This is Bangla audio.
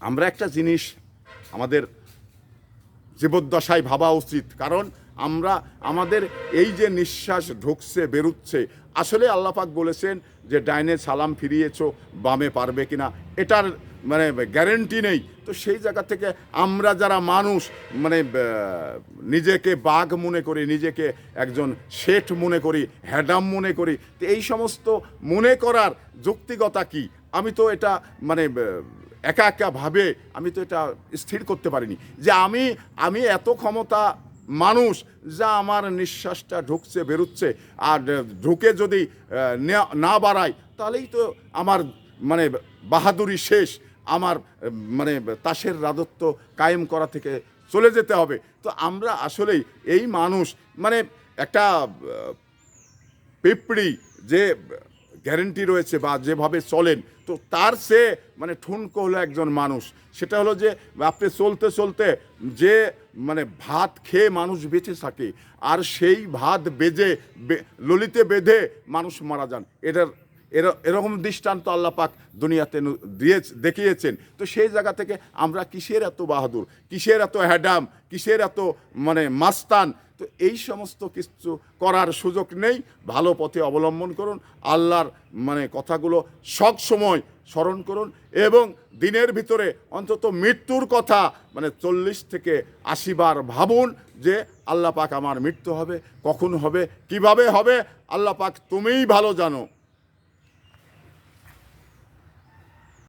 আমরা একটা জিনিস আমাদের জীবদ্দশায় ভাবা উচিত, কারণ আমরা আমাদের এই যে নিঃশ্বাস ঢুকছে বেরুচ্ছে, আসলে আল্লাহ পাক বলেছেন যে ডাইনে সালাম ফিরিয়েছো, বামে পারবে কিনা এটার মানে গ্যারেন্টি নেই। তো সেই জায়গা থেকে আমরা যারা মানুষ মানে নিজেকে বাঘ মনে করি, নিজেকে একজন শেঠ মনে করি, হ্যাডাম মনে করি, তো এই সমস্ত মনে করার যৌক্তিকতা কি? আমি তো এটা মানে একা একাভাবে আমি তো এটা স্থির করতে পারিনি যে আমি এত ক্ষমতা মানুষ যা আমার নিঃশ্বাসটা ঢুকছে বেরুচ্ছে, আর ঢুকে যদি না বাড়াই তাহলেই তো আমার মানে বাহাদুরি শেষ, আমার মানে তাসের রাজত্ব কায়েম করা থেকে চলে যেতে হবে। তো আমরা আসলেই এই মানুষ মানে একটা পিঁপড়ি যে গ্যারেন্টি রয়েছে বা যেভাবে চলেন, তো তার সে মানে ঠুনকো হলো একজন মানুষ। সেটা হলো যে আপনি চলতে চলতে যে মানে ভাত খেয়ে মানুষ বেঁচে থাকে, আর সেই ভাত ললিতে বেঁধে মানুষ মারা যান। এরকম দৃষ্টান্ত আল্লাহ পাক দুনিয়াতে দেখিয়েছেন। তো সেই জায়গা থেকে আমরা কিসের এত বাহাদুর, কিসের এত হ্যাডাম, কিসের এত মানে মাস্তান? তো এই সমস্ত কিছু করার সুযোগ নেই। ভালো পথে অবলম্বন করুন, আল্লাহর মানে কথাগুলো সব সময় স্মরণ করুন, এবং দিনের ভিতরে অন্তত মৃত্যুর কথা মানে 40 থেকে 80 বার ভাবুন যে আল্লাহ পাক আমার মৃত্যু হবে, কখন হবে, কিভাবে হবে, আল্লাহ পাক তুমিই ভালো জানো।